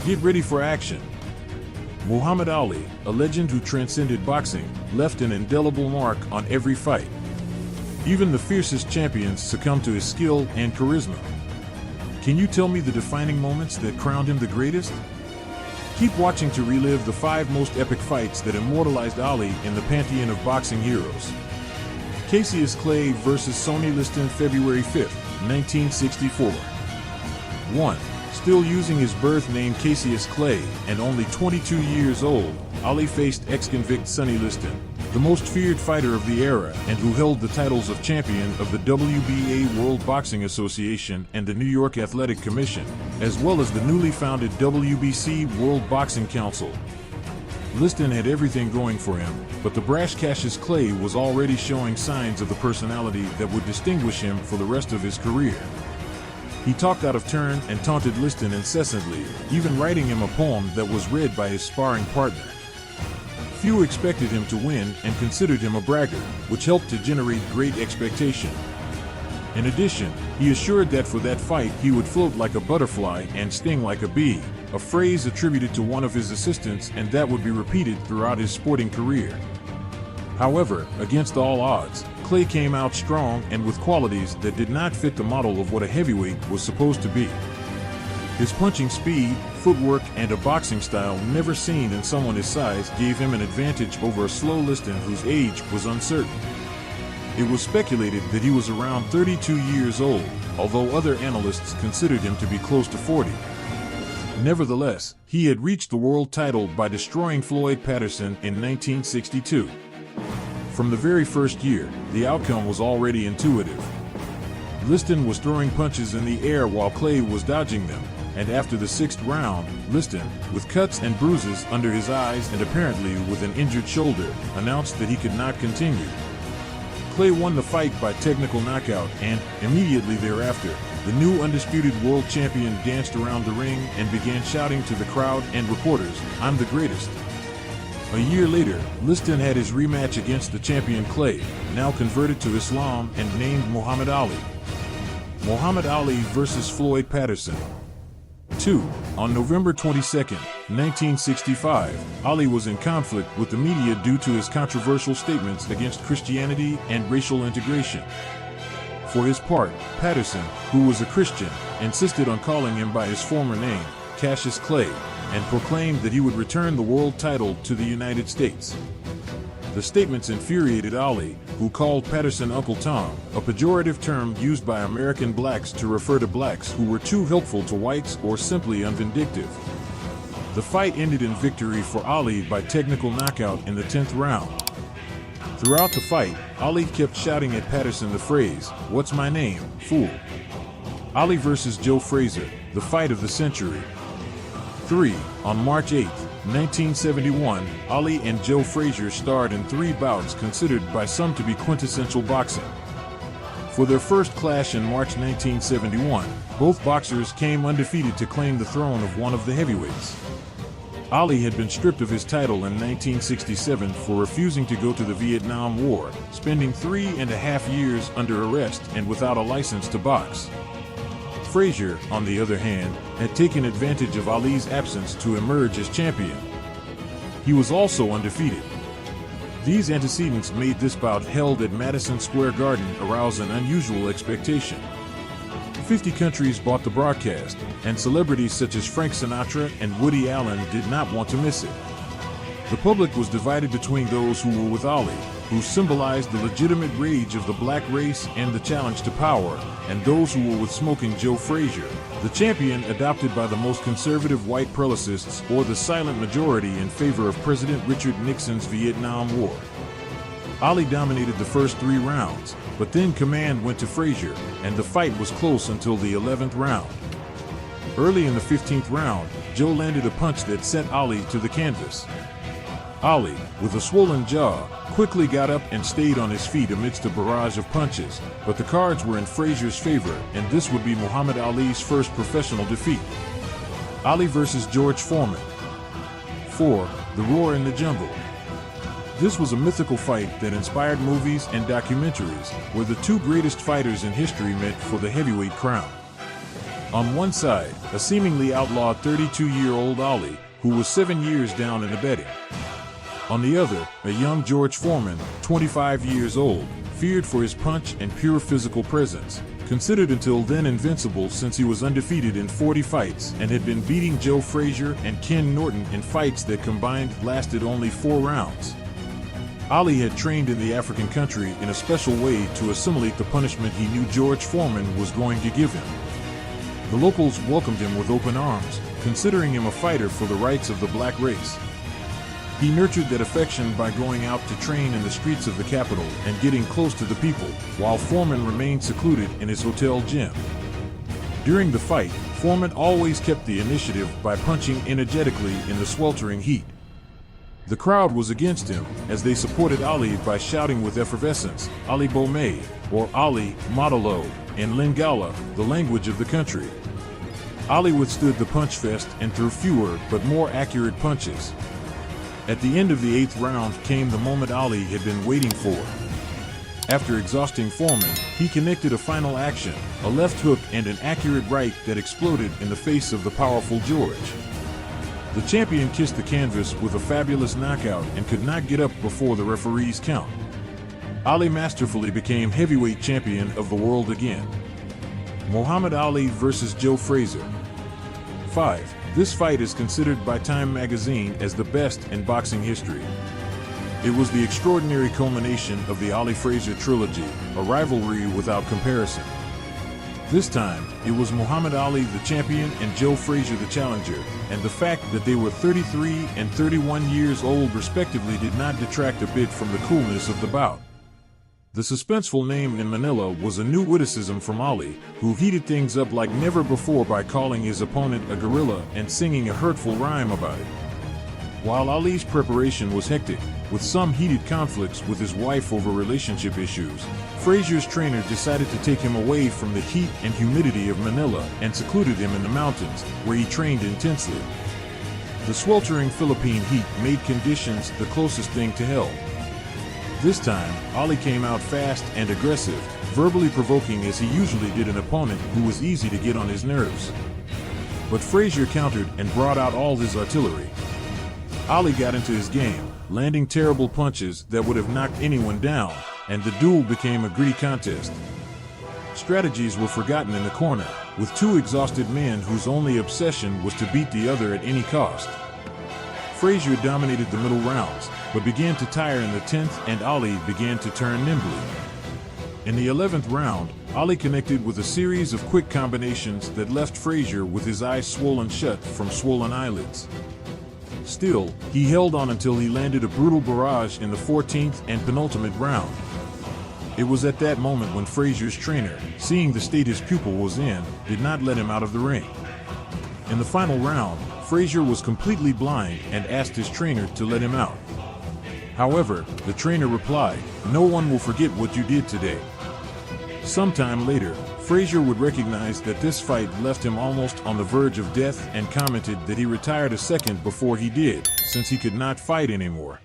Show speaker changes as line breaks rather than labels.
Get ready for action. Muhammad Ali, a legend who transcended boxing, left an indelible mark on every fight. Even the fiercest champions succumbed to his skill and charisma. Can you tell me the defining moments that crowned him the greatest? Keep watching to relive the 5 most epic fights that immortalized Ali in the pantheon of boxing heroes. Cassius Clay vs. Sonny Liston, February 5, 1964. 1. Still using his birth name Cassius Clay and only 22 years old, Ali faced ex-convict Sonny Liston, the most feared fighter of the era and who held the titles of champion of the WBA World Boxing Association and the New York Athletic Commission, as well as the newly founded WBC World Boxing Council. Liston had everything going for him, but the brash Cassius Clay was already showing signs of the personality that would distinguish him for the rest of his career. He talked out of turn and taunted Liston incessantly, even writing him a poem that was read by his sparring partner. Few expected him to win and considered him a braggart, which helped to generate great expectation. In addition, he assured that for that fight he would float like a butterfly and sting like a bee, a phrase attributed to one of his assistants and that would be repeated throughout his sporting career. However, against all odds, Clay came out strong and with qualities that did not fit the model of what a heavyweight was supposed to be. His punching speed, footwork, and a boxing style never seen in someone his size gave him an advantage over a slow Liston whose age was uncertain. It was speculated that he was around 32 years old, although other analysts considered him to be close to 40. Nevertheless, he had reached the world title by destroying Floyd Patterson in 1962. From the very first year, the outcome was already intuitive. Liston was throwing punches in the air while Clay was dodging them, and after the 6th round, Liston, with cuts and bruises under his eyes and apparently with an injured shoulder, announced that he could not continue. Clay won the fight by technical knockout and, immediately thereafter, the new undisputed world champion danced around the ring and began shouting to the crowd and reporters, "I'm the greatest." A year later, Liston had his rematch against the champion Clay, now converted to Islam and named Muhammad Ali. Muhammad Ali vs. Floyd Patterson. 2. On November 22, 1965, Ali was in conflict with the media due to his controversial statements against Christianity and racial integration. For his part, Patterson, who was a Christian, insisted on calling him by his former name, Cassius Clay, and proclaimed that he would return the world title to the United States. The statements infuriated Ali, who called Patterson Uncle Tom, a pejorative term used by American blacks to refer to blacks who were too helpful to whites or simply unvindictive. The fight ended in victory for Ali by technical knockout in the 10th round. Throughout the fight, Ali kept shouting at Patterson the phrase, "What's my name, fool?" Ali vs. Joe Frazier, the fight of the century. 3. On March 8, 1971, Ali and Joe Frazier starred in 3 bouts considered by some to be quintessential boxing. For their first clash in March 1971, both boxers came undefeated to claim the throne of one of the heavyweights. Ali had been stripped of his title in 1967 for refusing to go to the Vietnam War, spending 3.5 years under arrest and without a license to box. Frazier, on the other hand, had taken advantage of Ali's absence to emerge as champion. He was also undefeated. These antecedents made this bout held at Madison Square Garden arouse an unusual expectation. 50 countries bought the broadcast, and celebrities such as Frank Sinatra and Woody Allen did not want to miss it. The public was divided between those who were with Ali, who symbolized the legitimate rage of the black race and the challenge to power, and those who were with smoking Joe Frazier, the champion adopted by the most conservative white supremacists or the silent majority in favor of President Richard Nixon's Vietnam War. Ali dominated the first 3 rounds, but then command went to Frazier, and the fight was close until the 11th round. Early in the 15th round, Joe landed a punch that sent Ali to the canvas. Ali, with a swollen jaw, quickly got up and stayed on his feet amidst a barrage of punches, but the cards were in Frazier's favor, and this would be Muhammad Ali's first professional defeat. Ali vs. George Foreman. 4. The Roar in the Jungle. This was a mythical fight that inspired movies and documentaries, where the 2 greatest fighters in history met for the heavyweight crown. On one side, a seemingly outlawed 32-year-old Ali, who was 7 years down in the betting. On the other, a young George Foreman, 25 years old, feared for his punch and pure physical presence, considered until then invincible since he was undefeated in 40 fights and had been beating Joe Frazier and Ken Norton in fights that combined lasted only 4 rounds. Ali had trained in the African country in a special way to assimilate the punishment he knew George Foreman was going to give him. The locals welcomed him with open arms, considering him a fighter for the rights of the black race. He nurtured that affection by going out to train in the streets of the capital and getting close to the people, while Foreman remained secluded in his hotel gym. During the fight, Foreman always kept the initiative by punching energetically in the sweltering heat. The crowd was against him, as they supported Ali by shouting with effervescence, "Ali Bomay," or "Ali Modelo," in Lingala, the language of the country. Ali withstood the punch fest and threw fewer but more accurate punches. At the end of the 8th round came the moment Ali had been waiting for. After exhausting Foreman, he connected a final action, a left hook and an accurate right that exploded in the face of the powerful George. The champion kissed the canvas with a fabulous knockout and could not get up before the referee's count. Ali masterfully became heavyweight champion of the world again. Muhammad Ali versus Joe Frazier. 5. This fight is considered by Time magazine as the best in boxing history. It was the extraordinary culmination of the Ali-Frazier trilogy, a rivalry without comparison. This time, it was Muhammad Ali the champion and Joe Frazier the challenger, and the fact that they were 33 and 31 years old respectively did not detract a bit from the coolness of the bout. The suspenseful name in Manila was a new witticism from Ali, who heated things up like never before by calling his opponent a gorilla and singing a hurtful rhyme about it. While Ali's preparation was hectic, with some heated conflicts with his wife over relationship issues, Frazier's trainer decided to take him away from the heat and humidity of Manila and secluded him in the mountains, where he trained intensely. The sweltering Philippine heat made conditions the closest thing to hell. This time, Ali came out fast and aggressive, verbally provoking as he usually did an opponent who was easy to get on his nerves. But Frazier countered and brought out all his artillery. Ali got into his game, landing terrible punches that would have knocked anyone down, and the duel became a gritty contest. Strategies were forgotten in the corner, with 2 exhausted men whose only obsession was to beat the other at any cost. Frazier dominated the middle rounds, but began to tire in the 10th and Ali began to turn nimbly. In the 11th round, Ali connected with a series of quick combinations that left Frazier with his eyes swollen shut from swollen eyelids. Still, he held on until he landed a brutal barrage in the 14th and penultimate round. It was at that moment when Frazier's trainer, seeing the state his pupil was in, did not let him out of the ring. In the final round, Frazier was completely blind and asked his trainer to let him out. However, the trainer replied, "No one will forget what you did today." Sometime later, Frazier would recognize that this fight left him almost on the verge of death and commented that he retired a second before he did, since he could not fight anymore.